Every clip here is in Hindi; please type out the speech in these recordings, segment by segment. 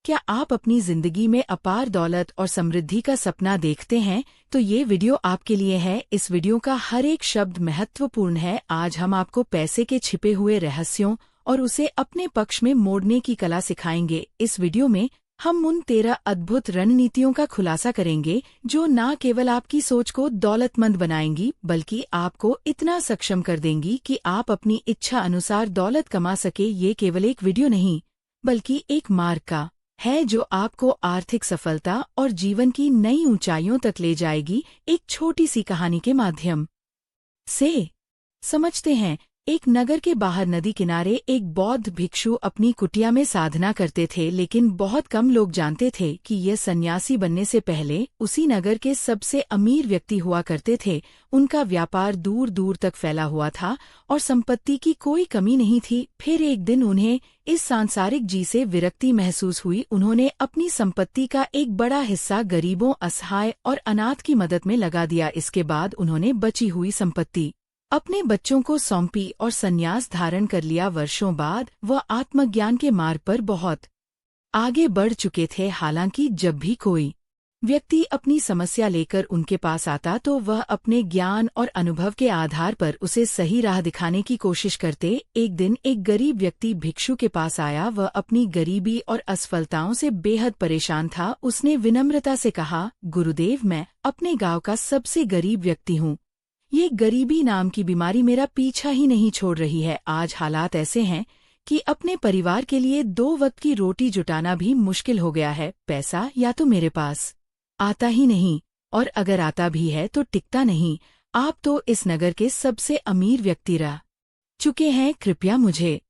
क्या आप अपनी जिंदगी में अपार दौलत और समृद्धि का सपना देखते हैं? तो ये वीडियो आपके लिए है। इस वीडियो का हर एक शब्द महत्वपूर्ण है। आज हम आपको पैसे के छिपे हुए रहस्यों और उसे अपने पक्ष में मोड़ने की कला सिखाएंगे। इस वीडियो में हम उन 13 अद्भुत रणनीतियों का खुलासा करेंगे जो न केवल आपकी सोच को दौलतमंद बनाएंगी बल्कि आपको इतना सक्षम कर देंगी कि आप अपनी इच्छा अनुसार दौलत कमा सके। ये केवल एक वीडियो नहीं बल्कि एक मार्ग का है जो आपको आर्थिक सफलता और जीवन की नई ऊंचाइयों तक ले जाएगी। एक छोटी सी कहानी के माध्यम से समझते हैं। एक नगर के बाहर नदी किनारे एक बौद्ध भिक्षु अपनी कुटिया में साधना करते थे, लेकिन बहुत कम लोग जानते थे कि यह सन्यासी बनने से पहले उसी नगर के सबसे अमीर व्यक्ति हुआ करते थे। उनका व्यापार दूर दूर तक फैला हुआ था और संपत्ति की कोई कमी नहीं थी। फिर एक दिन उन्हें इस सांसारिक जी से विरक्ति महसूस हुई। उन्होंने अपनी संपत्ति का एक बड़ा हिस्सा गरीबों, असहाय और अनाथ की मदद में लगा दिया। इसके बाद उन्होंने बची हुई संपत्ति अपने बच्चों को सौंपी और संन्यास धारण कर लिया। वर्षों बाद वह आत्मज्ञान के मार्ग पर बहुत आगे बढ़ चुके थे। हालांकि जब भी कोई व्यक्ति अपनी समस्या लेकर उनके पास आता तो वह अपने ज्ञान और अनुभव के आधार पर उसे सही राह दिखाने की कोशिश करते। एक दिन एक गरीब व्यक्ति भिक्षु के पास आया। वह अपनी गरीबी और असफलताओं से बेहद परेशान था। उसने विनम्रता से कहा, गुरुदेव, मैं अपने गांव का सबसे गरीब व्यक्ति हूँ। ये गरीबी नाम की बीमारी मेरा पीछा ही नहीं छोड़ रही है। आज हालात ऐसे हैं कि अपने परिवार के लिए 2 वक्त की रोटी जुटाना भी मुश्किल हो गया है। पैसा या तो मेरे पास आता ही नहीं, और अगर आता भी है तो टिकता नहीं। आप तो इस नगर के सबसे अमीर व्यक्ति रह चुके हैं। कृपया मुझे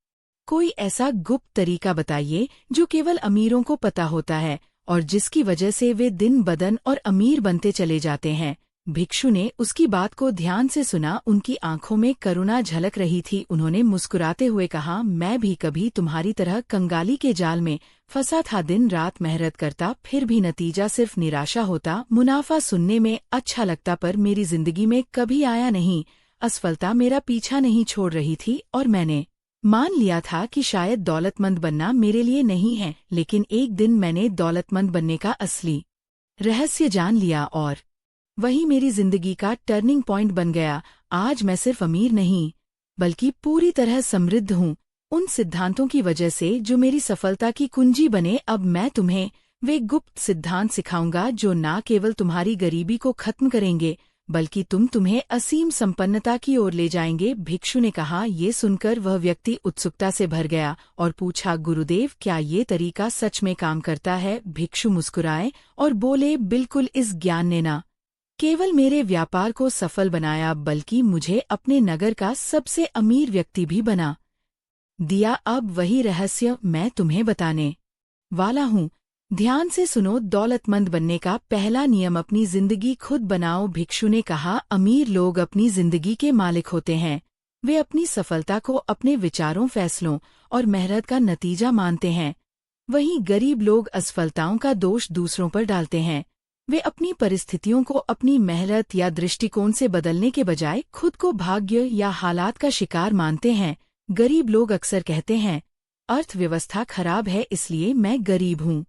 कोई ऐसा गुप्त तरीका बताइए जो केवल अमीरों को पता होता है और जिसकी वजह से वे दिन बदन और अमीर बनते चले जाते हैं। भिक्षु ने उसकी बात को ध्यान से सुना। उनकी आंखों में करुणा झलक रही थी। उन्होंने मुस्कुराते हुए कहा, मैं भी कभी तुम्हारी तरह कंगाली के जाल में फंसा था। दिन रात मेहनत करता, फिर भी नतीजा सिर्फ निराशा होता। मुनाफा सुनने में अच्छा लगता पर मेरी जिंदगी में कभी आया नहीं। असफलता मेरा पीछा नहीं छोड़ रही थी और मैंने मान लिया था कि शायद दौलतमंद बनना मेरे लिए नहीं है। लेकिन एक दिन मैंने दौलतमंद बनने का असली रहस्य जान लिया और वही मेरी जिंदगी का टर्निंग पॉइंट बन गया। आज मैं सिर्फ अमीर नहीं बल्कि पूरी तरह समृद्ध हूँ, उन सिद्धांतों की वजह से जो मेरी सफलता की कुंजी बने। अब मैं तुम्हें वे गुप्त सिद्धांत सिखाऊंगा जो न केवल तुम्हारी गरीबी को खत्म करेंगे बल्कि तुम्हें असीम संपन्नता की ओर ले जाएंगे। भिक्षु ने कहा। ये सुनकर वह व्यक्ति उत्सुकता से भर गया और पूछा, गुरुदेव, क्या ये तरीका सच में काम करता है? भिक्षु मुस्कुराए और बोले, बिल्कुल। इस ज्ञान ने न केवल मेरे व्यापार को सफल बनाया बल्कि मुझे अपने नगर का सबसे अमीर व्यक्ति भी बना दिया। अब वही रहस्य मैं तुम्हें बताने वाला हूँ। ध्यान से सुनो। दौलतमंद बनने का पहला नियम, अपनी जिंदगी खुद बनाओ। भिक्षु ने कहा, अमीर लोग अपनी जिंदगी के मालिक होते हैं। वे अपनी सफलता को अपने विचारों, फैसलों और मेहनत का नतीजा मानते हैं। वहीं गरीब लोग असफलताओं का दोष दूसरों पर डालते हैं। वे अपनी परिस्थितियों को अपनी मेहनत या दृष्टिकोण से बदलने के बजाय खुद को भाग्य या हालात का शिकार मानते हैं। गरीब लोग अक्सर कहते हैं, अर्थव्यवस्था खराब है इसलिए मैं गरीब हूँ।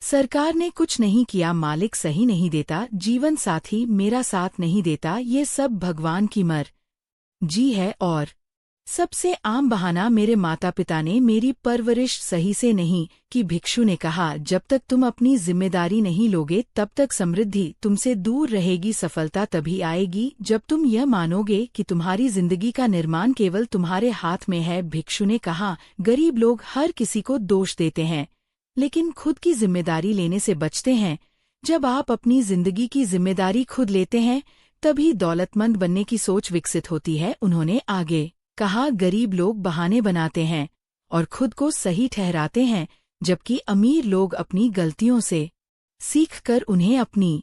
सरकार ने कुछ नहीं किया, मालिक सही नहीं देता, जीवन साथी मेरा साथ नहीं देता। ये सब भगवान की मर्जी है। और सबसे आम बहाना, मेरे माता पिता ने मेरी परवरिश सही से नहीं की। भिक्षु ने कहा, जब तक तुम अपनी जिम्मेदारी नहीं लोगे तब तक समृद्धि तुमसे दूर रहेगी। सफलता तभी आएगी जब तुम यह मानोगे कि तुम्हारी जिंदगी का निर्माण केवल तुम्हारे हाथ में है। भिक्षु ने कहा, गरीब लोग हर किसी को दोष देते हैं लेकिन खुद की जिम्मेदारी लेने से बचते हैं। जब आप अपनी जिंदगी की जिम्मेदारी खुद लेते हैं तभी दौलतमंद बनने की सोच विकसित होती है। उन्होंने आगे कहा, गरीब लोग बहाने बनाते हैं और खुद को सही ठहराते हैं जबकि अमीर लोग अपनी गलतियों से सीखकर उन्हें अपनी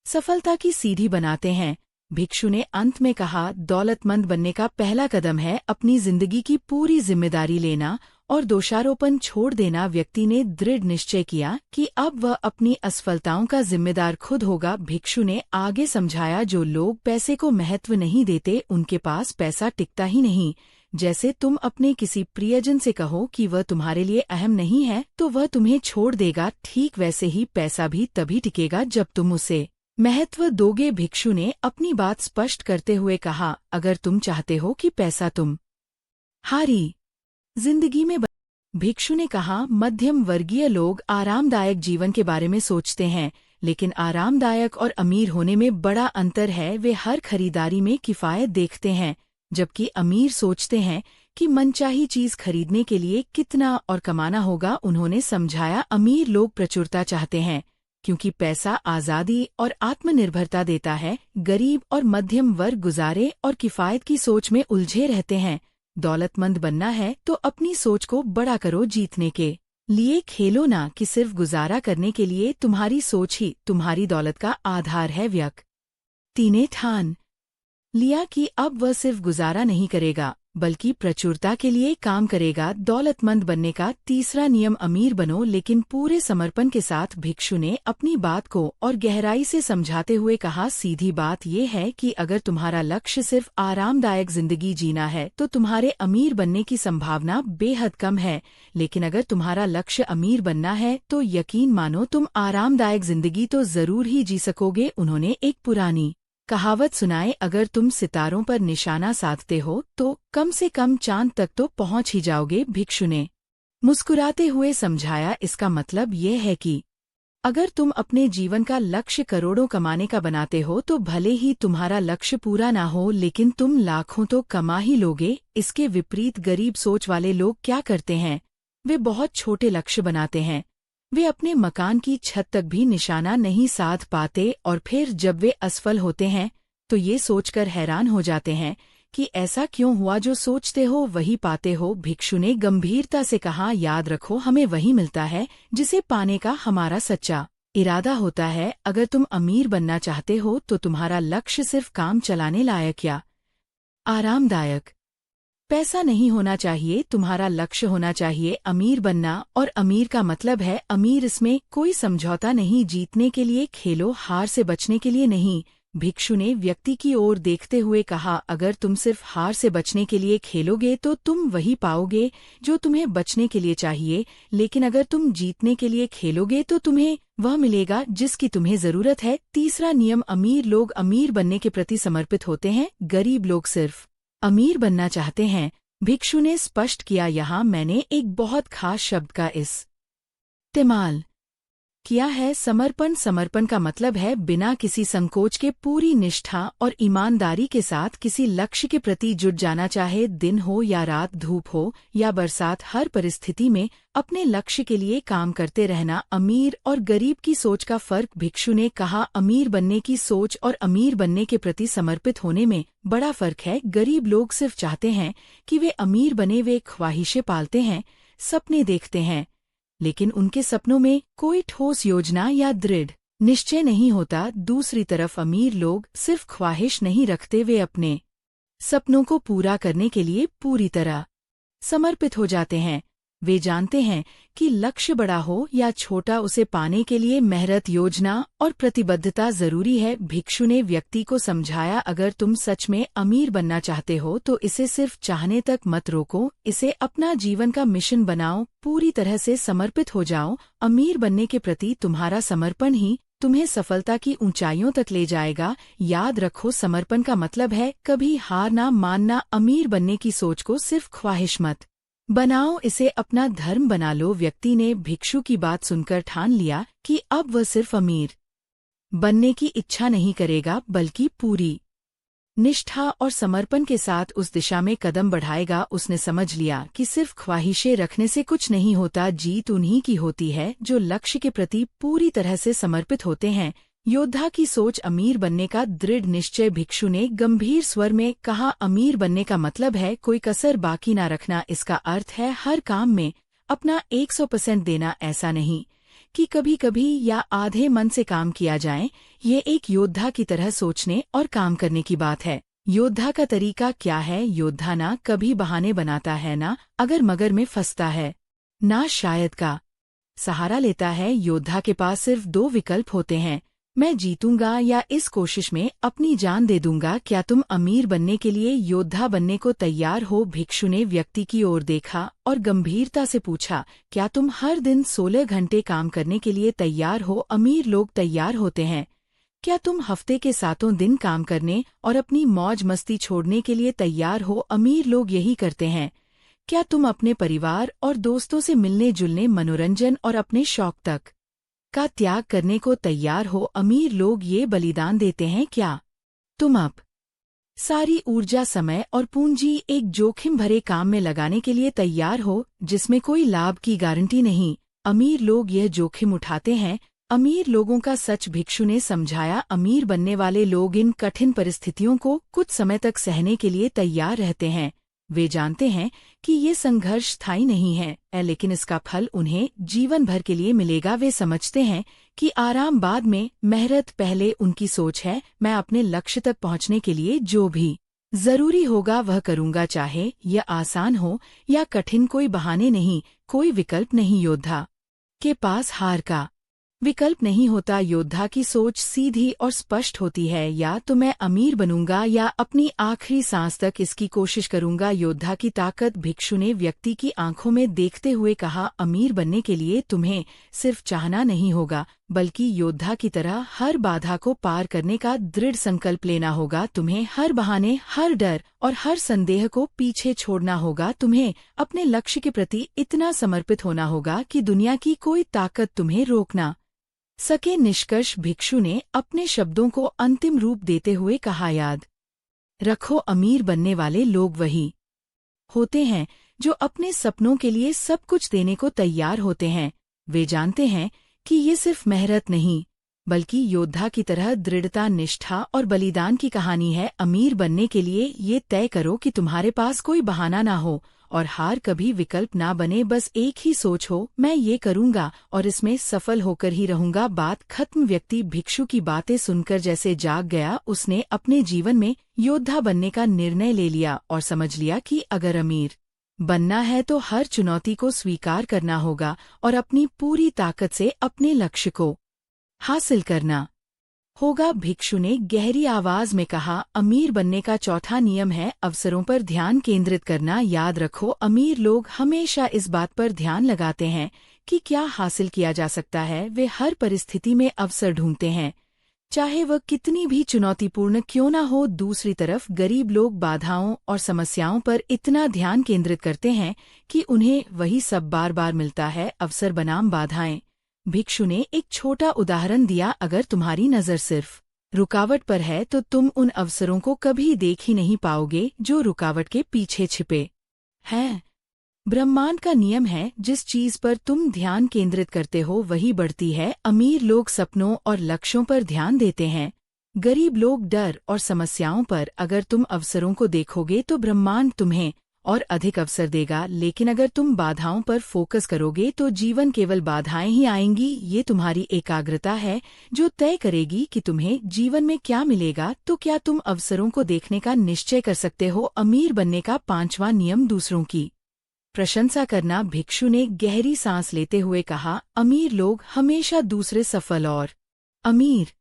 सफलता की सीढ़ी बनाते हैं। भिक्षु ने अंत में कहा, दौलतमंद बनने का पहला कदम है अपनी जिंदगी की पूरी जिम्मेदारी लेना और दोषारोपण छोड़ देना। व्यक्ति ने दृढ़ निश्चय किया कि अब वह अपनी असफलताओं का जिम्मेदार खुद होगा। भिक्षु ने आगे समझाया, जो लोग पैसे को महत्व नहीं देते उनके पास पैसा टिकता ही नहीं। जैसे तुम अपने किसी प्रियजन से कहो कि वह तुम्हारे लिए अहम नहीं है तो वह तुम्हें छोड़ देगा, ठीक वैसे ही पैसा भी तभी टिकेगा जब तुम उसे महत्व दोगे। भिक्षु ने अपनी बात स्पष्ट करते हुए कहा, अगर तुम चाहते हो कि पैसा तुम हारी जिंदगी में भिक्षु ने कहा, मध्यम वर्गीय लोग आरामदायक जीवन के बारे में सोचते हैं, लेकिन आरामदायक और अमीर होने में बड़ा अंतर है। वे हर खरीदारी में किफायत देखते हैं, जबकि अमीर सोचते हैं कि मनचाही चीज खरीदने के लिए कितना और कमाना होगा। उन्होंने समझाया, अमीर लोग प्रचुरता चाहते हैं क्योंकि पैसा आजादी और आत्मनिर्भरता देता है। गरीब और मध्यम वर्ग गुजारे और किफायत की सोच में उलझे रहते हैं। दौलतमंद बनना है तो अपनी सोच को बड़ा करो, जीतने के लिए खेलो ना कि सिर्फ गुजारा करने के लिए। तुम्हारी सोच ही तुम्हारी दौलत का आधार है। व्यक्ति ने ठान लिया कि अब वह सिर्फ गुजारा नहीं करेगा बल्कि प्रचुरता के लिए काम करेगा। दौलतमंद बनने का तीसरा नियम, अमीर बनो लेकिन पूरे समर्पण के साथ। भिक्षु ने अपनी बात को और गहराई से समझाते हुए कहा, सीधी बात यह है कि अगर तुम्हारा लक्ष्य सिर्फ आरामदायक जिंदगी जीना है तो तुम्हारे अमीर बनने की संभावना बेहद कम है, लेकिन अगर तुम्हारा लक्ष्य अमीर बनना है तो यकीन मानो तुम आरामदायक जिंदगी तो जरूर ही जी सकोगे। उन्होंने एक पुरानी कहावत सुनाए, अगर तुम सितारों पर निशाना साधते हो तो कम से कम चांद तक तो पहुंच ही जाओगे। भिक्षु ने मुस्कुराते हुए समझाया, इसका मतलब यह है कि अगर तुम अपने जीवन का लक्ष्य करोड़ों कमाने का बनाते हो तो भले ही तुम्हारा लक्ष्य पूरा ना हो, लेकिन तुम लाखों तो कमा ही लोगे। इसके विपरीत गरीब सोच वाले लोग क्या करते हैं, वे बहुत छोटे लक्ष्य बनाते हैं। वे अपने मकान की छत तक भी निशाना नहीं साध पाते और फिर जब वे असफल होते हैं तो ये सोचकर हैरान हो जाते हैं कि ऐसा क्यों हुआ, जो सोचते हो वही पाते हो। भिक्षु ने गंभीरता से कहा, याद रखो, हमें वही मिलता है जिसे पाने का हमारा सच्चा इरादा होता है। अगर तुम अमीर बनना चाहते हो तो तुम्हारा लक्ष्य सिर्फ काम चलाने लायक या आरामदायक पैसा नहीं होना चाहिए, तुम्हारा लक्ष्य होना चाहिए अमीर बनना। और अमीर का मतलब है अमीर, इसमें कोई समझौता नहीं। जीतने के लिए खेलो, हार से बचने के लिए नहीं। भिक्षु ने व्यक्ति की ओर देखते हुए कहा, अगर तुम सिर्फ हार से बचने के लिए खेलोगे तो तुम वही पाओगे जो तुम्हें बचने के लिए चाहिए, लेकिन अगर तुम जीतने के लिए खेलोगे तो तुम्हें वह मिलेगा जिसकी तुम्हें जरूरत है। तीसरा नियम, अमीर लोग अमीर बनने के प्रति समर्पित होते हैं, गरीब लोग सिर्फ अमीर बनना चाहते हैं। भिक्षु ने स्पष्ट किया, यहाँ मैंने एक बहुत खास शब्द का इस्तेमाल किया है, समर्पण। समर्पण का मतलब है बिना किसी संकोच के पूरी निष्ठा और ईमानदारी के साथ किसी लक्ष्य के प्रति जुट जाना, चाहे दिन हो या रात, धूप हो या बरसात, हर परिस्थिति में अपने लक्ष्य के लिए काम करते रहना। अमीर और गरीब की सोच का फर्क। भिक्षु ने कहा, अमीर बनने की सोच और अमीर बनने के प्रति समर्पित होने में बड़ा फर्क है। गरीब लोग सिर्फ चाहते हैं कि वे अमीर बने, वे ख्वाहिशें पालते हैं, सपने देखते हैं, लेकिन उनके सपनों में कोई ठोस योजना या दृढ़ निश्चय नहीं होता। दूसरी तरफ अमीर लोग सिर्फ ख्वाहिश नहीं रखते, वे अपने सपनों को पूरा करने के लिए पूरी तरह समर्पित हो जाते हैं। वे जानते हैं कि लक्ष्य बड़ा हो या छोटा, उसे पाने के लिए मेहनत, योजना और प्रतिबद्धता जरूरी है। भिक्षु ने व्यक्ति को समझाया, अगर तुम सच में अमीर बनना चाहते हो तो इसे सिर्फ चाहने तक मत रोको, इसे अपना जीवन का मिशन बनाओ, पूरी तरह से समर्पित हो जाओ। अमीर बनने के प्रति तुम्हारा समर्पण ही तुम्हें सफलता की ऊंचाइयों तक ले जाएगा। याद रखो, समर्पण का मतलब है कभी हार ना मानना। अमीर बनने की सोच को सिर्फ ख्वाहिश मत बनाओ, इसे अपना धर्म बना लो। व्यक्ति ने भिक्षु की बात सुनकर ठान लिया कि अब वह सिर्फ अमीर बनने की इच्छा नहीं करेगा बल्कि पूरी निष्ठा और समर्पण के साथ उस दिशा में कदम बढ़ाएगा। उसने समझ लिया कि सिर्फ ख्वाहिशें रखने से कुछ नहीं होता, जीत उन्हीं की होती है जो लक्ष्य के प्रति पूरी तरह से समर्पित होते हैं। योद्धा की सोच, अमीर बनने का दृढ़ निश्चय। भिक्षु ने गंभीर स्वर में कहा, अमीर बनने का मतलब है कोई कसर बाकी ना रखना। इसका अर्थ है हर काम में अपना 100% देना, ऐसा नहीं कि कभी कभी या आधे मन से काम किया जाए। ये एक योद्धा की तरह सोचने और काम करने की बात है। योद्धा का तरीका क्या है? योद्धा ना कभी बहाने बनाता है, ना अगर मगर में फंसता है, ना शायद का सहारा लेता है। योद्धा के पास सिर्फ 2 विकल्प होते हैं, मैं जीतूंगा या इस कोशिश में अपनी जान दे दूंगा। क्या तुम अमीर बनने के लिए योद्धा बनने को तैयार हो? भिक्षु ने व्यक्ति की ओर देखा और गंभीरता से पूछा, क्या तुम हर दिन 16 घंटे काम करने के लिए तैयार हो? अमीर लोग तैयार होते हैं। क्या तुम हफ्ते के 7 दिन काम करने और अपनी मौज मस्ती छोड़ने के लिए तैयार हो? अमीर लोग यही करते हैं। क्या तुम अपने परिवार और दोस्तों से मिलने जुलने, मनोरंजन और अपने शौक तक का त्याग करने को तैयार हो? अमीर लोग ये बलिदान देते हैं। क्या तुम अब सारी ऊर्जा, समय और पूंजी एक जोखिम भरे काम में लगाने के लिए तैयार हो जिसमें कोई लाभ की गारंटी नहीं? अमीर लोग यह जोखिम उठाते हैं। अमीर लोगों का सच, भिक्षु ने समझाया। अमीर बनने वाले लोग इन कठिन परिस्थितियों को कुछ समय तक सहने के लिए तैयार रहते हैं। वे जानते हैं कि ये संघर्ष स्थायी नहीं है, लेकिन इसका फल उन्हें जीवन भर के लिए मिलेगा। वे समझते हैं कि आराम बाद में, मेहनत पहले। उनकी सोच है, मैं अपने लक्ष्य तक पहुंचने के लिए जो भी जरूरी होगा वह करूंगा, चाहे यह आसान हो या कठिन। कोई बहाने नहीं, कोई विकल्प नहीं। योद्धा के पास हार का विकल्प नहीं होता। योद्धा की सोच सीधी और स्पष्ट होती है, या तो मैं अमीर बनूंगा या अपनी आखिरी सांस तक इसकी कोशिश करूंगा। योद्धा की ताकत। भिक्षु ने व्यक्ति की आंखों में देखते हुए कहा, अमीर बनने के लिए तुम्हें सिर्फ चाहना नहीं होगा, बल्कि योद्धा की तरह हर बाधा को पार करने का दृढ़ संकल्प लेना होगा। तुम्हें हर बहाने, हर डर और हर संदेह को पीछे छोड़ना होगा। तुम्हें अपने लक्ष्य के प्रति इतना समर्पित होना होगा कि दुनिया की कोई ताकत तुम्हें रोक ना सके। निष्कर्ष, भिक्षु ने अपने शब्दों को अंतिम रूप देते हुए कहा, याद रखो, अमीर बनने वाले लोग वही होते हैं जो अपने सपनों के लिए सब कुछ देने को तैयार होते हैं। वे जानते हैं कि ये सिर्फ मेहनत नहीं, बल्कि योद्धा की तरह दृढ़ता, निष्ठा और बलिदान की कहानी है। अमीर बनने के लिए ये तय करो कि तुम्हारे पास कोई बहाना ना हो और हार कभी विकल्प ना बने। बस एक ही सोच हो, मैं ये करूंगा और इसमें सफल होकर ही रहूंगा। बात खत्म। व्यक्ति भिक्षु की बातें सुनकर जैसे जाग गया। उसने अपने जीवन में योद्धा बनने का निर्णय ले लिया और समझ लिया कि अगर अमीर बनना है तो हर चुनौती को स्वीकार करना होगा और अपनी पूरी ताकत से अपने लक्ष्य को हासिल करना होगा। भिक्षु ने गहरी आवाज में कहा, अमीर बनने का चौथा नियम है अवसरों पर ध्यान केंद्रित करना। याद रखो, अमीर लोग हमेशा इस बात पर ध्यान लगाते हैं कि क्या हासिल किया जा सकता है। वे हर परिस्थिति में अवसर ढूंढते हैं, चाहे वह कितनी भी चुनौतीपूर्ण क्यों न हो। दूसरी तरफ गरीब लोग बाधाओं और समस्याओं पर इतना ध्यान केंद्रित करते हैं कि उन्हें वही सब बार बार मिलता है, अवसर बनाम बाधाएं। भिक्षु ने एक छोटा उदाहरण दिया, अगर तुम्हारी नज़र सिर्फ रुकावट पर है तो तुम उन अवसरों को कभी देख ही नहीं पाओगे जो रुकावट के पीछे छिपे हैं। ब्रह्मांड का नियम है, जिस चीज पर तुम ध्यान केंद्रित करते हो वही बढ़ती है। अमीर लोग सपनों और लक्ष्यों पर ध्यान देते हैं, गरीब लोग डर और समस्याओं पर। अगर तुम अवसरों को देखोगे तो ब्रह्मांड तुम्हें और अधिक अवसर देगा, लेकिन अगर तुम बाधाओं पर फोकस करोगे तो जीवन केवल बाधाएं ही आएंगी। ये तुम्हारी एकाग्रता है जो तय करेगी कि तुम्हें जीवन में क्या मिलेगा। तो क्या तुम अवसरों को देखने का निश्चय कर सकते हो? अमीर बनने का पांचवा नियम, दूसरों की प्रशंसा करना। भिक्षु ने गहरी सांस लेते हुए कहा, अमीर लोग हमेशा दूसरे सफल और अमीर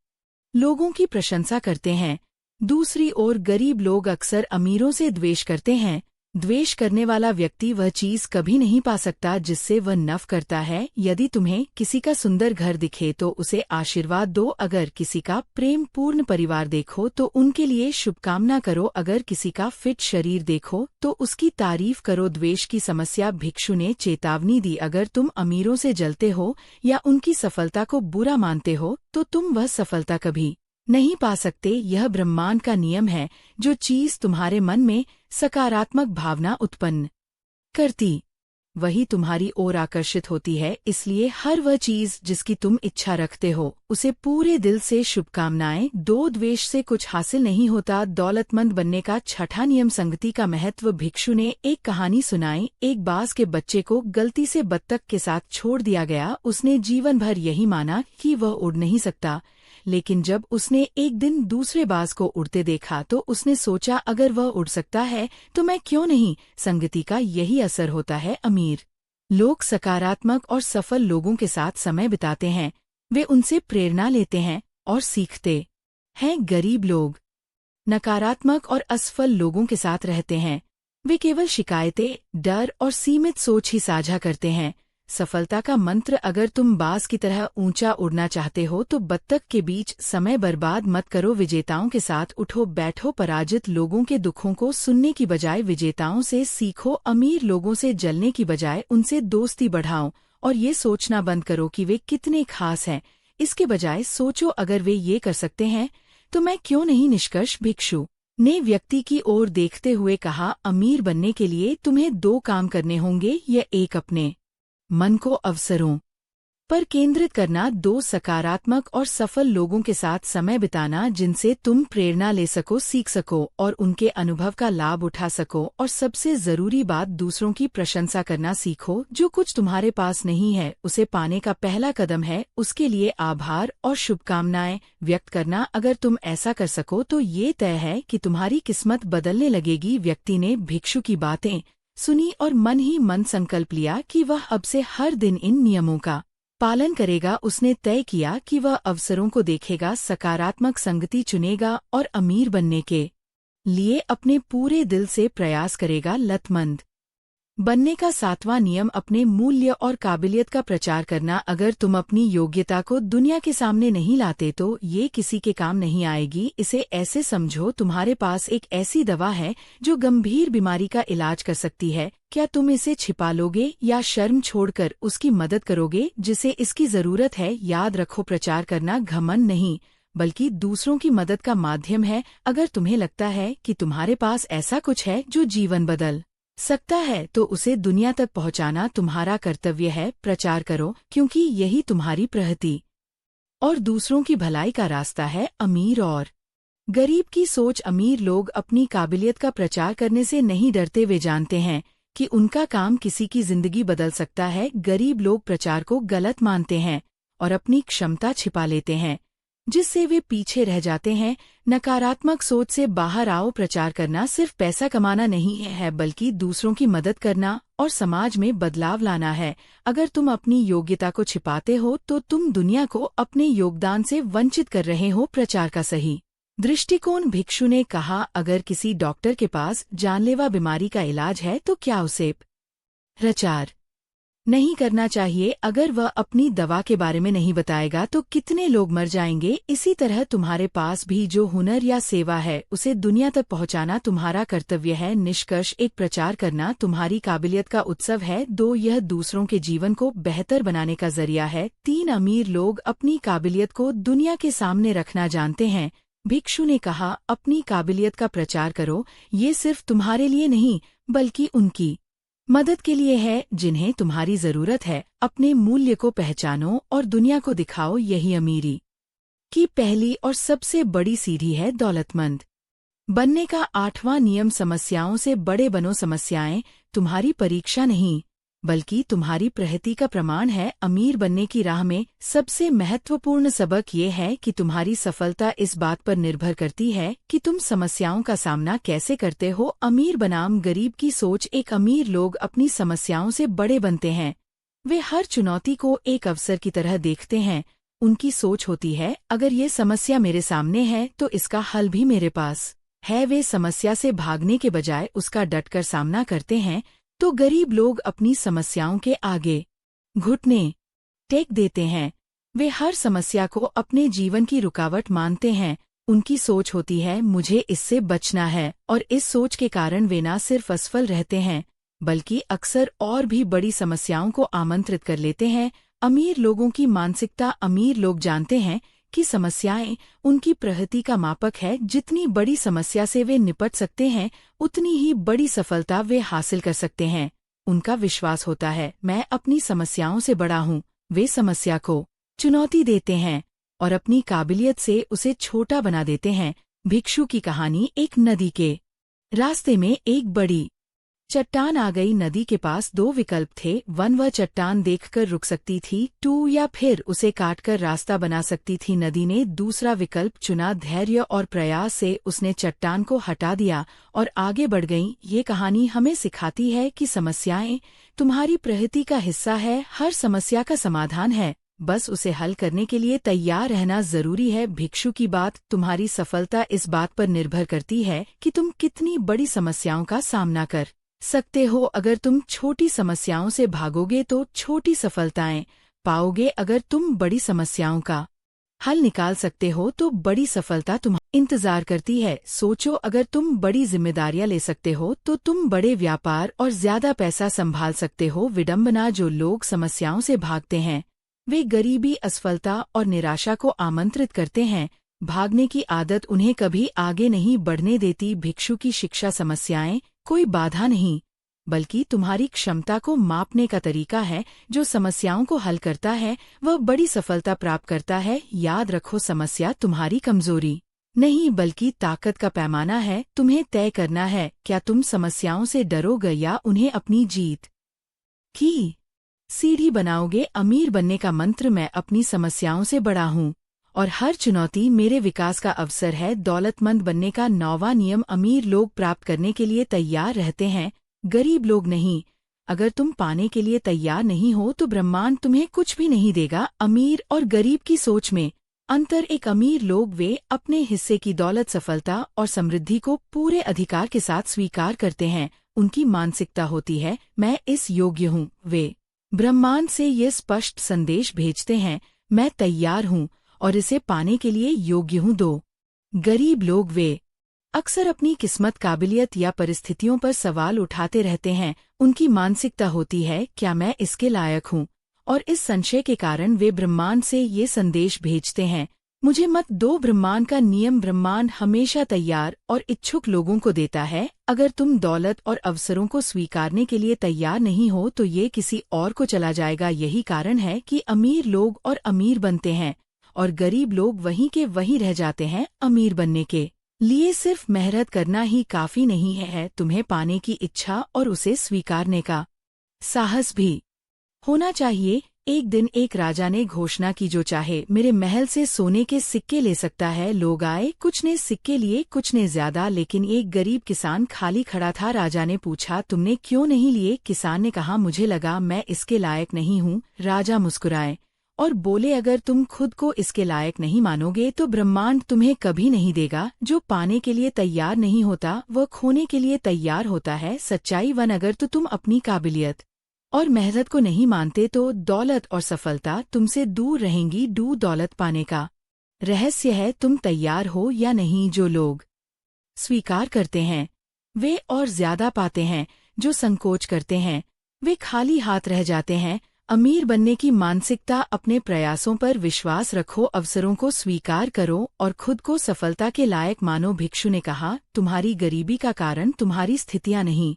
लोगों की प्रशंसा करते हैं। दूसरी ओर गरीब लोग अक्सर अमीरों से द्वेष करते हैं। द्वेष करने वाला व्यक्ति वह चीज कभी नहीं पा सकता जिससे वह नफ करता है। यदि तुम्हें किसी का सुंदर घर दिखे तो उसे आशीर्वाद दो, अगर किसी का प्रेम पूर्ण परिवार देखो तो उनके लिए शुभकामना करो, अगर किसी का फिट शरीर देखो तो उसकी तारीफ करो। द्वेष की समस्या। भिक्षु ने चेतावनी दी, अगर तुम अमीरों से जलते हो या उनकी सफलता को बुरा मानते हो तो तुम वह सफलता कभी नहीं पा सकते। यह ब्रह्मांड का नियम है, जो चीज तुम्हारे मन में सकारात्मक भावना उत्पन्न करती वही तुम्हारी ओर आकर्षित होती है। इसलिए हर वह चीज जिसकी तुम इच्छा रखते हो उसे पूरे दिल से शुभकामनाएं दो। द्वेष से कुछ हासिल नहीं होता। दौलतमंद बनने का छठा नियम, संगति का महत्व। भिक्षु ने एक कहानी सुनाई। एक बाज के बच्चे को गलती से बत्तख के साथ छोड़ दिया गया। उसने जीवन भर यही माना कि वह उड़ नहीं सकता, लेकिन जब उसने एक दिन दूसरे बाज को उड़ते देखा तो उसने सोचा, अगर वह उड़ सकता है तो मैं क्यों नहीं। संगति का यही असर होता है। अमीर लोग सकारात्मक और सफल लोगों के साथ समय बिताते हैं, वे उनसे प्रेरणा लेते हैं और सीखते हैं। गरीब लोग नकारात्मक और असफल लोगों के साथ रहते हैं। वे केवल शिकायतें, डर और सीमित सोच ही साझा करते हैं। सफलता का मंत्र: अगर तुम बाज की तरह ऊंचा उड़ना चाहते हो तो बत्तख के बीच समय बर्बाद मत करो। विजेताओं के साथ उठो बैठो। पराजित लोगों के दुखों को सुनने की बजाय विजेताओं से सीखो। अमीर लोगों से जलने की बजाय उनसे दोस्ती बढ़ाओ और ये सोचना बंद करो कि वे कितने खास हैं। इसके बजाय सोचो, अगर वे ये कर सकते हैं तो मैं क्यों नहीं। निष्कर्ष: भिक्षु ने व्यक्ति की ओर देखते हुए कहा, अमीर बनने के लिए तुम्हें 2 काम करने होंगे। यह एक, अपने मन को अवसरों पर केंद्रित करना। 2, सकारात्मक और सफल लोगों के साथ समय बिताना जिनसे तुम प्रेरणा ले सको, सीख सको और उनके अनुभव का लाभ उठा सको। और सबसे जरूरी बात, दूसरों की प्रशंसा करना सीखो। जो कुछ तुम्हारे पास नहीं है उसे पाने का पहला कदम है उसके लिए आभार और शुभकामनाएं व्यक्त करना। अगर तुम ऐसा कर सको तो ये तय है कि तुम्हारी किस्मत बदलने लगेगी। व्यक्ति ने भिक्षु की बातें सुनी और मन ही मन संकल्प लिया कि वह अब से हर दिन इन नियमों का पालन करेगा। उसने तय किया कि वह अवसरों को देखेगा, सकारात्मक संगति चुनेगा और अमीर बनने के लिए अपने पूरे दिल से प्रयास करेगा। लतमंद बनने का 7वां नियम: अपने मूल्य और काबिलियत का प्रचार करना। अगर तुम अपनी योग्यता को दुनिया के सामने नहीं लाते तो ये किसी के काम नहीं आएगी। इसे ऐसे समझो, तुम्हारे पास एक ऐसी दवा है जो गंभीर बीमारी का इलाज कर सकती है। क्या तुम इसे छिपा लोगे या शर्म छोड़कर उसकी मदद करोगे जिसे इसकी जरूरत है? याद रखो, प्रचार करना घमंड नहीं बल्कि दूसरों की मदद का माध्यम है। अगर तुम्हें लगता है कि तुम्हारे पास ऐसा कुछ है जो जीवन बदल सकता है तो उसे दुनिया तक पहुंचाना तुम्हारा कर्तव्य है। प्रचार करो क्योंकि यही तुम्हारी प्रगति और दूसरों की भलाई का रास्ता है। अमीर और गरीब की सोच: अमीर लोग अपनी काबिलियत का प्रचार करने से नहीं डरते। वे जानते हैं कि उनका काम किसी की जिंदगी बदल सकता है। गरीब लोग प्रचार को गलत मानते हैं और अपनी क्षमता छिपा लेते हैं जिससे वे पीछे रह जाते हैं। नकारात्मक सोच से बाहर आओ। प्रचार करना सिर्फ पैसा कमाना नहीं है बल्कि दूसरों की मदद करना और समाज में बदलाव लाना है। अगर तुम अपनी योग्यता को छिपाते हो तो तुम दुनिया को अपने योगदान से वंचित कर रहे हो। प्रचार का सही दृष्टिकोण: भिक्षु ने कहा, अगर किसी डॉक्टर के पास जानलेवा बीमारी का इलाज है तो क्या उसे प्रचार नहीं करना चाहिए? अगर वह अपनी दवा के बारे में नहीं बताएगा तो कितने लोग मर जाएंगे। इसी तरह तुम्हारे पास भी जो हुनर या सेवा है उसे दुनिया तक पहुंचाना तुम्हारा कर्तव्य है। निष्कर्ष: 1, प्रचार करना तुम्हारी काबिलियत का उत्सव है। 2, यह दूसरों के जीवन को बेहतर बनाने का जरिया है। 3, अमीर लोग अपनी काबिलियत को दुनिया के सामने रखना जानते हैं। भिक्षु ने कहा, अपनी काबिलियत का प्रचार करो। ये सिर्फ तुम्हारे लिए नहीं बल्कि उनकी मदद के लिए है जिन्हें तुम्हारी जरूरत है। अपने मूल्य को पहचानो और दुनिया को दिखाओ। यही अमीरी की पहली और सबसे बड़ी सीढ़ी है। दौलतमंद बनने का 8वां नियम: समस्याओं से बड़े बनो। समस्याएं तुम्हारी परीक्षा नहीं बल्कि तुम्हारी प्रगति का प्रमाण है। अमीर बनने की राह में सबसे महत्वपूर्ण सबक ये है कि तुम्हारी सफलता इस बात पर निर्भर करती है कि तुम समस्याओं का सामना कैसे करते हो। अमीर बनाम गरीब की सोच: एक अमीर लोग अपनी समस्याओं से बड़े बनते हैं। वे हर चुनौती को एक अवसर की तरह देखते हैं। उनकी सोच होती है, अगर ये समस्या मेरे सामने है तो इसका हल भी मेरे पास है। वे समस्या से भागने के बजाय उसका डटकर सामना करते हैं। तो गरीब लोग अपनी समस्याओं के आगे घुटने टेक देते हैं। वे हर समस्या को अपने जीवन की रुकावट मानते हैं। उनकी सोच होती है, मुझे इससे बचना है, और इस सोच के कारण वे न सिर्फ असफल रहते हैं बल्कि अक्सर और भी बड़ी समस्याओं को आमंत्रित कर लेते हैं। अमीर लोगों की मानसिकता: अमीर लोग जानते हैं कि समस्याएं उनकी प्रगति का मापक है। जितनी बड़ी समस्या से वे निपट सकते हैं उतनी ही बड़ी सफलता वे हासिल कर सकते हैं। उनका विश्वास होता है, मैं अपनी समस्याओं से बड़ा हूँ। वे समस्या को चुनौती देते हैं और अपनी काबिलियत से उसे छोटा बना देते हैं। भिक्षु की कहानी: एक नदी के रास्ते में एक बड़ी चट्टान आ गई। नदी के पास 2 विकल्प थे। वह चट्टान देखकर रुक सकती थी, 2 या फिर उसे काटकर रास्ता बना सकती थी। नदी ने दूसरा विकल्प चुना। धैर्य और प्रयास से उसने चट्टान को हटा दिया और आगे बढ़ गई। ये कहानी हमें सिखाती है कि समस्याएं तुम्हारी प्रगति का हिस्सा है। हर समस्या का समाधान है, बस उसे हल करने के लिए तैयार रहना जरूरी है। भिक्षु की बात, तुम्हारी सफलता इस बात पर निर्भर करती है कि तुम कितनी बड़ी समस्याओं का सामना कर सकते हो। अगर तुम छोटी समस्याओं से भागोगे तो छोटी सफलताएं पाओगे। अगर तुम बड़ी समस्याओं का हल निकाल सकते हो तो बड़ी सफलता तुम्हें इंतजार करती है। सोचो, अगर तुम बड़ी जिम्मेदारियां ले सकते हो तो तुम बड़े व्यापार और ज्यादा पैसा संभाल सकते हो। विडंबना, जो लोग समस्याओं से भागते हैं वे गरीबी, असफलता और निराशा को आमंत्रित करते हैं। भागने की आदत उन्हें कभी आगे नहीं बढ़ने देती। भिक्षु की शिक्षा, समस्याएं कोई बाधा नहीं बल्कि तुम्हारी क्षमता को मापने का तरीका है। जो समस्याओं को हल करता है वह बड़ी सफलता प्राप्त करता है। याद रखो, समस्या तुम्हारी कमजोरी नहीं बल्कि ताकत का पैमाना है। तुम्हें तय करना है, क्या तुम समस्याओं से डरोगे या उन्हें अपनी जीत की सीढ़ी बनाओगे। अमीर बनने का मंत्र, मैं अपनी समस्याओं से बड़ा हूँ और हर चुनौती मेरे विकास का अवसर है। दौलतमंद बनने का 9वां नियम, अमीर लोग प्राप्त करने के लिए तैयार रहते हैं, गरीब लोग नहीं। अगर तुम पाने के लिए तैयार नहीं हो तो ब्रह्मांड तुम्हें कुछ भी नहीं देगा। अमीर और गरीब की सोच में अंतर, एक अमीर लोग वे अपने हिस्से की दौलत, सफलता और समृद्धि को पूरे अधिकार के साथ स्वीकार करते हैं। उनकी मानसिकता होती है, मैं इस योग्य हूँ। वे ब्रह्मांड से ये स्पष्ट संदेश भेजते हैं, मैं तैयार हूँ और इसे पाने के लिए योग्य हूँ। 2 गरीब लोग, वे अक्सर अपनी किस्मत, काबिलियत या परिस्थितियों पर सवाल उठाते रहते हैं। उनकी मानसिकता होती है, क्या मैं इसके लायक हूँ? और इस संशय के कारण वे ब्रह्मांड से ये संदेश भेजते हैं, मुझे मत दो। ब्रह्मांड का नियम, ब्रह्मांड हमेशा तैयार और इच्छुक लोगों को देता है। अगर तुम दौलत और अवसरों को स्वीकारने के लिए तैयार नहीं हो तो ये किसी और को चला जाएगा। यही कारण है कि अमीर लोग और अमीर बनते हैं और गरीब लोग वहीं के वहीं रह जाते हैं। अमीर बनने के लिए सिर्फ मेहनत करना ही काफी नहीं है, तुम्हें पाने की इच्छा और उसे स्वीकारने का साहस भी होना चाहिए। एक दिन एक राजा ने घोषणा की, जो चाहे मेरे महल से सोने के सिक्के ले सकता है। लोग आए, कुछ ने सिक्के लिए, कुछ ने ज्यादा, लेकिन एक गरीब किसान खाली खड़ा था। राजा ने पूछा, तुमने क्यों नहीं लिए? किसान ने कहा, मुझे लगा मैं इसके लायक नहीं हूँ। राजा मुस्कुराए और बोले, अगर तुम खुद को इसके लायक नहीं मानोगे तो ब्रह्मांड तुम्हें कभी नहीं देगा। जो पाने के लिए तैयार नहीं होता वह खोने के लिए तैयार होता है। सच्चाई 1, अगर तो तुम अपनी काबिलियत और मेहनत को नहीं मानते तो दौलत और सफलता तुमसे दूर रहेंगी। 2 दौलत पाने का रहस्य है, तुम तैयार हो या नहीं। जो लोग स्वीकार करते हैं वे और ज्यादा पाते हैं, जो संकोच करते हैं वे खाली हाथ रह जाते हैं। अमीर बनने की मानसिकता, अपने प्रयासों पर विश्वास रखो, अवसरों को स्वीकार करो और खुद को सफलता के लायक मानो। भिक्षु ने कहा, तुम्हारी गरीबी का कारण तुम्हारी स्थितियां नहीं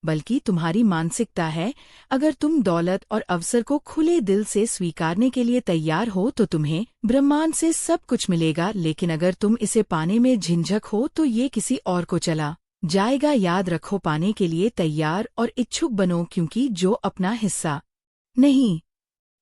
बल्कि तुम्हारी मानसिकता है। अगर तुम दौलत और अवसर को खुले दिल से स्वीकारने के लिए तैयार हो तो तुम्हें ब्रह्मांड से सब कुछ मिलेगा, लेकिन अगर तुम इसे पाने में झिझक हो तो ये किसी और को चला जाएगा। याद रखो, पाने के लिए तैयार और इच्छुक बनो, क्योंकि जो अपना हिस्सा नहीं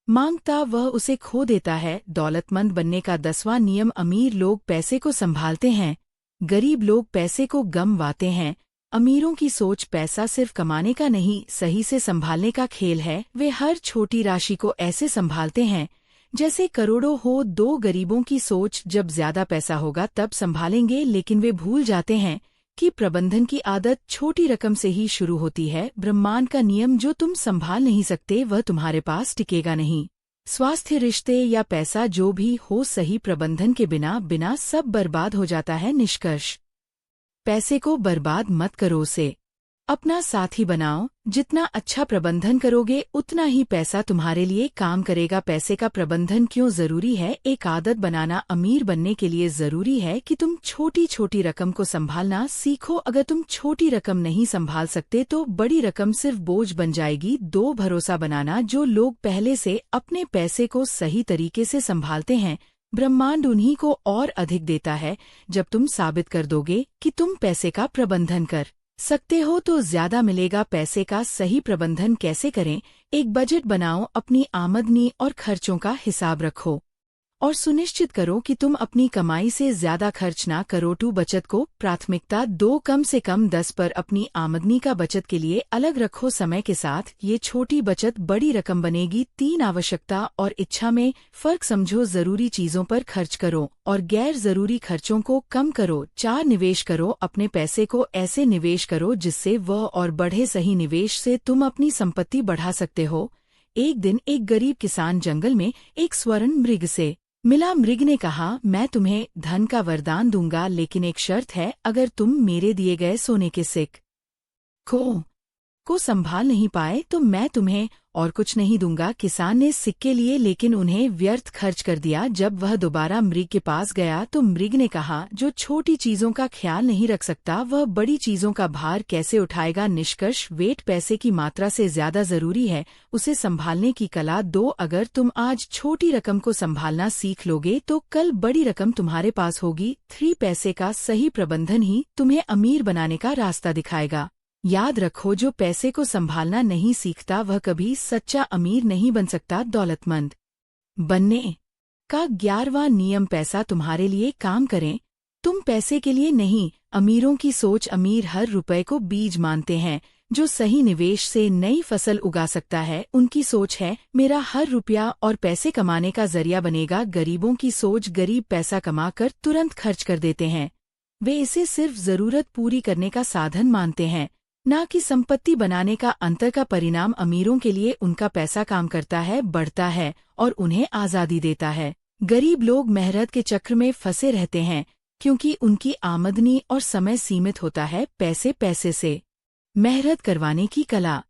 मांगता वह उसे खो देता है। दौलतमंद बनने का 10वां नियम, अमीर लोग पैसे को संभालते हैं, गरीब लोग पैसे को गंवाते हैं। अमीरों की सोच पैसा सिर्फ कमाने का नहीं, सही से संभालने का खेल है। वे हर छोटी राशि को ऐसे संभालते हैं जैसे करोड़ों हो। 2 गरीबों की सोच, जब ज्यादा पैसा होगा तब संभालेंगे, लेकिन वे भूल जाते हैं कि प्रबंधन की आदत छोटी रकम से ही शुरू होती है। ब्रह्मांड का नियम, जो तुम संभाल नहीं सकते वह तुम्हारे पास टिकेगा नहीं। स्वास्थ्य, रिश्ते या पैसा जो भी हो, सही प्रबंधन के बिना सब बर्बाद हो जाता है। निष्कर्ष, पैसे को बर्बाद मत करो, उसे अपना साथी बनाओ। जितना अच्छा प्रबंधन करोगे उतना ही पैसा तुम्हारे लिए काम करेगा। पैसे का प्रबंधन क्यों जरूरी है? एक आदत बनाना अमीर बनने के लिए जरूरी है कि तुम छोटी छोटी रकम को संभालना सीखो। अगर तुम छोटी रकम नहीं संभाल सकते तो बड़ी रकम सिर्फ बोझ बन जाएगी। 2 भरोसा बनाना, जो लोग पहले से अपने पैसे को सही तरीके से संभालते हैं ब्रह्मांड उन्हीं को और अधिक देता है। जब तुम साबित कर दोगे कि तुम पैसे का प्रबंधन कर सकते हो तो ज्यादा मिलेगा। पैसे का सही प्रबंधन कैसे करें? एक बजट बनाओ, अपनी आमदनी और खर्चों का हिसाब रखो और सुनिश्चित करो कि तुम अपनी कमाई से ज्यादा खर्च ना करो। 2 बचत को प्राथमिकता 2 कम से कम 10 पर अपनी आमदनी का बचत के लिए अलग रखो। समय के साथ ये छोटी बचत बड़ी रकम बनेगी। 3 आवश्यकता और इच्छा में फर्क समझो। जरूरी चीजों पर खर्च करो और गैर जरूरी खर्चों को कम करो। 4 निवेश करो। अपने पैसे को ऐसे निवेश करो जिससे वह और बढ़े। सही निवेश से तुम अपनी संपत्ति बढ़ा सकते हो। एक दिन एक गरीब किसान जंगल में एक स्वर्ण मृग से मिला। मृग ने कहा, मैं तुम्हें धन का वरदान दूंगा, लेकिन एक शर्त है, अगर तुम मेरे दिए गए सोने के सिक्कों को संभाल नहीं पाए तो मैं तुम्हें और कुछ नहीं दूंगा। किसान ने सिक्के लिए लेकिन उन्हें व्यर्थ खर्च कर दिया। जब वह दोबारा मृग के पास गया तो मृग ने कहा, जो छोटी चीजों का ख्याल नहीं रख सकता वह बड़ी चीजों का भार कैसे उठाएगा। निष्कर्ष, वेट पैसे की मात्रा से ज्यादा जरूरी है, उसे संभालने की कला। 2 अगर तुम आज छोटी रकम को संभालना सीख लोगे तो कल बड़ी रकम तुम्हारे पास होगी। 3 पैसे का सही प्रबंधन ही तुम्हें अमीर बनाने का रास्ता दिखाएगा। याद रखो, जो पैसे को संभालना नहीं सीखता वह कभी सच्चा अमीर नहीं बन सकता। दौलतमंद बनने का 11वां नियम, पैसा तुम्हारे लिए काम करें, तुम पैसे के लिए नहीं। अमीरों की सोच, अमीर हर रुपए को बीज मानते हैं जो सही निवेश से नई फसल उगा सकता है। उनकी सोच है, मेरा हर रुपया और पैसे कमाने का जरिया बनेगा। गरीबों की सोच, गरीब पैसा कमाकर तुरंत खर्च कर देते हैं, वे इसे सिर्फ जरूरत पूरी करने का साधन मानते हैं, ना कि संपत्ति बनाने का। अंतर का परिणाम, अमीरों के लिए उनका पैसा काम करता है, बढ़ता है और उन्हें आजादी देता है। गरीब लोग मेहनत के चक्र में फंसे रहते हैं क्योंकि उनकी आमदनी और समय सीमित होता है। पैसे से मेहनत करवाने की कला।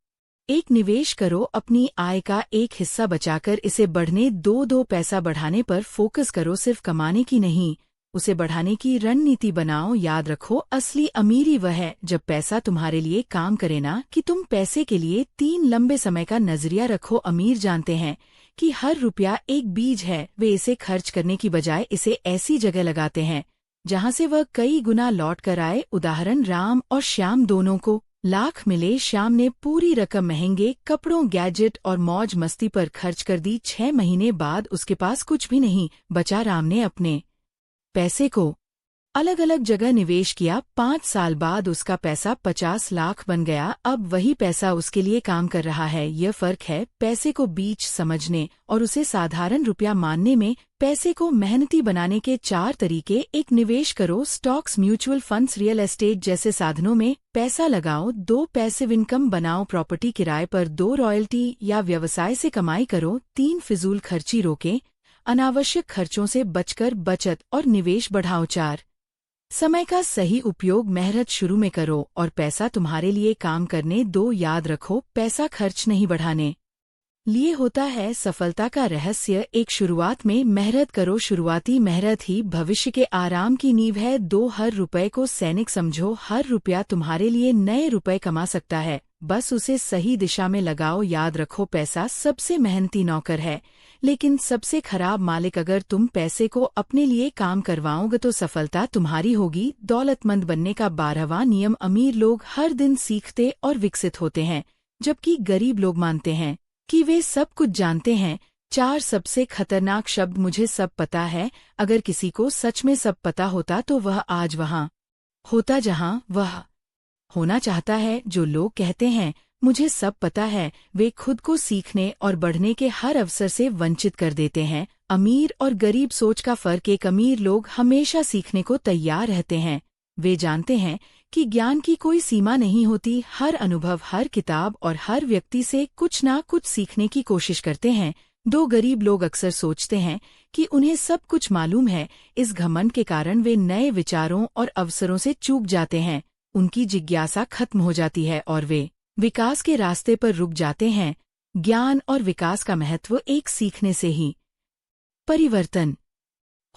1 निवेश करो, अपनी आय का एक हिस्सा बचाकर इसे बढ़ने दो। 2 पैसा बढ़ाने पर फोकस करो, सिर्फ कमाने की नहीं, उसे बढ़ाने की रणनीति बनाओ। याद रखो, असली अमीरी वह है जब पैसा तुम्हारे लिए काम करे, ना कि तुम पैसे के लिए। 3 लंबे समय का नजरिया रखो। अमीर जानते हैं कि हर रुपया एक बीज है, वे इसे खर्च करने की बजाय इसे ऐसी जगह लगाते हैं जहां से वह कई गुना लौट कर आए। उदाहरण, राम और श्याम दोनों को लाख मिले। श्याम ने पूरी रकम महंगे कपड़ों, गैजेट और मौज मस्ती पर खर्च कर दी। 6 महीने बाद उसके पास कुछ भी नहीं बचा। राम ने अपने पैसे को अलग अलग जगह निवेश किया। 5 साल बाद उसका पैसा 50 लाख बन गया। अब वही पैसा उसके लिए काम कर रहा है। यह फर्क है पैसे को बीज समझने और उसे साधारण रुपया मानने में। पैसे को मेहनती बनाने के 4 तरीके। 1 निवेश करो, stocks, mutual funds, real estate जैसे साधनों में पैसा लगाओ। 2 पैसिव इनकम बनाओ, प्रॉपर्टी किराए पर दो, रॉयल्टी या व्यवसाय से कमाई करो। 3 फिजूल खर्ची रोकें, अनावश्यक खर्चों से बचकर बचत और निवेश बढ़ाओ। 4 समय का सही उपयोग, मेहनत शुरू में करो और पैसा तुम्हारे लिए काम करने दो। याद रखो, पैसा खर्च नहीं बढ़ाने लिए होता है। सफलता का रहस्य, 1 शुरुआत में मेहनत करो, शुरुआती मेहनत ही भविष्य के आराम की नींव है। 2 हर रुपए को सैनिक समझो, हर रुपया तुम्हारे लिए नए रुपए कमा सकता है, बस उसे सही दिशा में लगाओ। याद रखो, पैसा सबसे मेहनती नौकर है लेकिन सबसे खराब मालिक। अगर तुम पैसे को अपने लिए काम करवाओगे तो सफलता तुम्हारी होगी। दौलतमंद बनने का 12वां नियम, अमीर लोग हर दिन सीखते और विकसित होते हैं जबकि गरीब लोग मानते हैं कि वे सब कुछ जानते हैं। 4 सबसे खतरनाक शब्द, मुझे सब पता है। अगर किसी को सच में सब पता होता तो वह आज वहां होता जहां वह होना चाहता है। जो लोग कहते हैं मुझे सब पता है, वे खुद को सीखने और बढ़ने के हर अवसर से वंचित कर देते हैं। अमीर और गरीब सोच का फर्क, एक अमीर लोग हमेशा सीखने को तैयार रहते हैं, वे जानते हैं कि ज्ञान की कोई सीमा नहीं होती। हर अनुभव, हर किताब और हर व्यक्ति से कुछ ना कुछ सीखने की कोशिश करते हैं। 2 गरीब लोग अक्सर सोचते हैं कि उन्हें सब कुछ मालूम है, इस घमंड के कारण वे नए विचारों और अवसरों से चूक जाते हैं। उनकी जिज्ञासा खत्म हो जाती है और वे विकास के रास्ते पर रुक जाते हैं। ज्ञान और विकास का महत्व, एक सीखने से ही परिवर्तन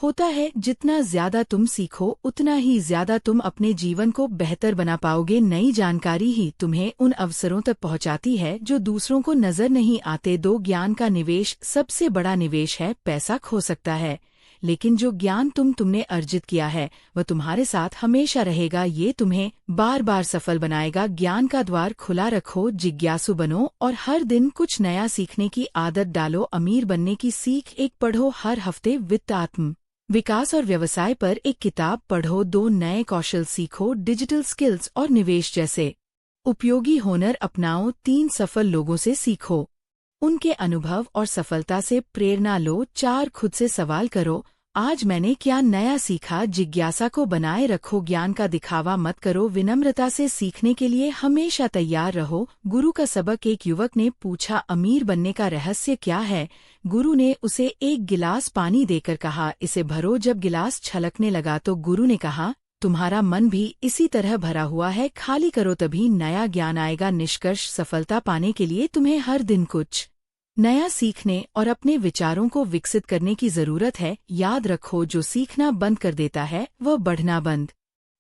होता है। जितना ज्यादा तुम सीखो उतना ही ज्यादा तुम अपने जीवन को बेहतर बना पाओगे। नई जानकारी ही तुम्हें उन अवसरों तक पहुंचाती है जो दूसरों को नजर नहीं आते। 2 ज्ञान का निवेश, सबसे बड़ा निवेश है। पैसा खो सकता है लेकिन जो ज्ञान तुमने अर्जित किया है वह तुम्हारे साथ हमेशा रहेगा। ये तुम्हें बार बार सफल बनाएगा। ज्ञान का द्वार खुला रखो, जिज्ञासु बनो और हर दिन कुछ नया सीखने की आदत डालो। अमीर बनने की सीख एक पढ़ो। हर हफ्ते वित्त, आत्म विकास और व्यवसाय पर एक किताब पढ़ो। 2 नए कौशल सीखो, डिजिटल स्किल्स और निवेश जैसे उपयोगी हुनर अपनाओ। 3 सफल लोगों से सीखो, उनके अनुभव और सफलता से प्रेरणा लो। 4 खुद से सवाल करो, आज मैंने क्या नया सीखा। जिज्ञासा को बनाए रखो, ज्ञान का दिखावा मत करो। विनम्रता से सीखने के लिए हमेशा तैयार रहो। गुरु का सबक। एक युवक ने पूछा, अमीर बनने का रहस्य क्या है। गुरु ने उसे एक गिलास पानी देकर कहा, इसे भरो। जब गिलास छलकने लगा तो गुरु ने कहा, तुम्हारा मन भी इसी तरह भरा हुआ है, खाली करो तभी नया ज्ञान आएगा। निष्कर्ष, सफलता पाने के लिए तुम्हें हर दिन कुछ नया सीखने और अपने विचारों को विकसित करने की जरूरत है। याद रखो, जो सीखना बंद कर देता है वह बढ़ना बंद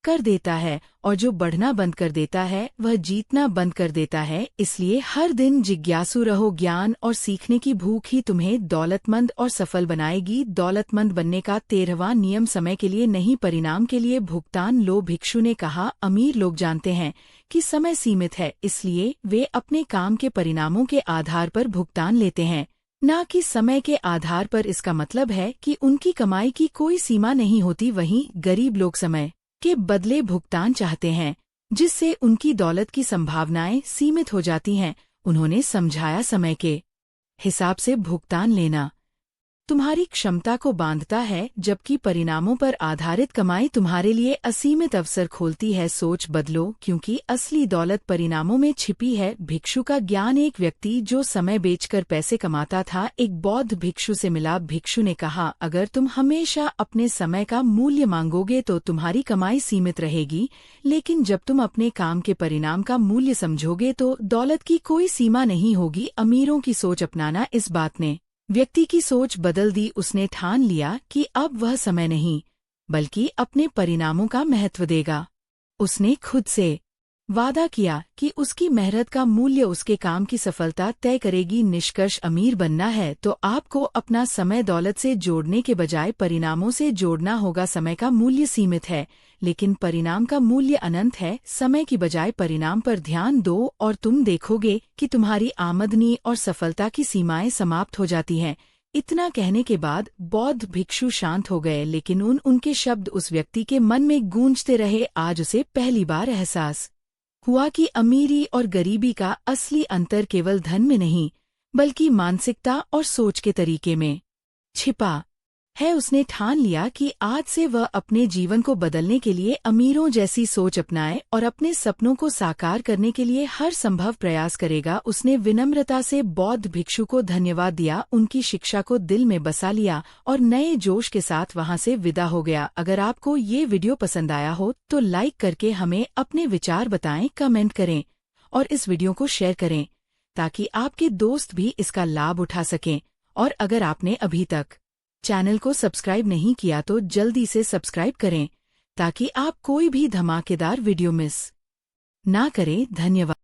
कर देता है, और जो बढ़ना बंद कर देता है वह जीतना बंद कर देता है। इसलिए हर दिन जिज्ञासु रहो। ज्ञान और सीखने की भूख ही तुम्हें दौलतमंद और सफल बनाएगी। दौलतमंद बनने का 13वां नियम, समय के लिए नहीं परिणाम के लिए भुगतान लो। भिक्षु ने कहा, अमीर लोग जानते हैं कि समय सीमित है, इसलिए वे अपने काम के परिणामों के आधार पर भुगतान लेते हैं, न कि समय के आधार पर। इसका मतलब है कि उनकी कमाई की कोई सीमा नहीं होती। वहीं गरीब लोग समय के बदले भुगतान चाहते हैं, जिससे उनकी दौलत की संभावनाएं सीमित हो जाती हैं। उन्होंने समझाया, समय के हिसाब से भुगतान लेना तुम्हारी क्षमता को बांधता है, जबकि परिणामों पर आधारित कमाई तुम्हारे लिए असीमित अवसर खोलती है। सोच बदलो, क्योंकि असली दौलत परिणामों में छिपी है। भिक्षु का ज्ञान। एक व्यक्ति जो समय बेचकर पैसे कमाता था, एक बौद्ध भिक्षु से मिला। भिक्षु ने कहा, अगर तुम हमेशा अपने समय का मूल्य मांगोगे तो तुम्हारी कमाई सीमित रहेगी, लेकिन जब तुम अपने काम के परिणाम का मूल्य समझोगे तो दौलत की कोई सीमा नहीं होगी। अमीरों की सोच अपनाना। इस बात ने व्यक्ति की सोच बदल दी। उसने ठान लिया कि अब वह समय नहीं बल्कि अपने परिणामों का महत्व देगा। उसने खुद से वादा किया कि उसकी मेहनत का मूल्य उसके काम की सफलता तय करेगी। निष्कर्ष, अमीर बनना है तो आपको अपना समय दौलत से जोड़ने के बजाय परिणामों से जोड़ना होगा। समय का मूल्य सीमित है, लेकिन परिणाम का मूल्य अनंत है। समय की बजाय परिणाम पर ध्यान दो और तुम देखोगे कि तुम्हारी आमदनी और सफलता की सीमाएं समाप्त हो जाती हैं। इतना कहने के बाद बौद्ध भिक्षु शांत हो गए, लेकिन उनके शब्द उस व्यक्ति के मन में गूंजते रहे। आज उसे पहली बार एहसास हुआ कि अमीरी और गरीबी का असली अंतर केवल धन में नहीं, बल्कि मानसिकता और सोच के तरीके में छिपा है। उसने ठान लिया कि आज से वह अपने जीवन को बदलने के लिए अमीरों जैसी सोच अपनाए और अपने सपनों को साकार करने के लिए हर संभव प्रयास करेगा। उसने विनम्रता से बौद्ध भिक्षु को धन्यवाद दिया, उनकी शिक्षा को दिल में बसा लिया और नए जोश के साथ वहां से विदा हो गया। अगर आपको ये वीडियो पसंद आया हो तो लाइक करके हमें अपने विचार बताएं, कमेंट करें और इस वीडियो को शेयर करें ताकि आपके दोस्त भी इसका लाभ उठा सकें। और अगर आपने अभी तक चैनल को सब्सक्राइब नहीं किया तो जल्दी से सब्सक्राइब करें ताकि आप कोई भी धमाकेदार वीडियो मिस ना करें। धन्यवाद।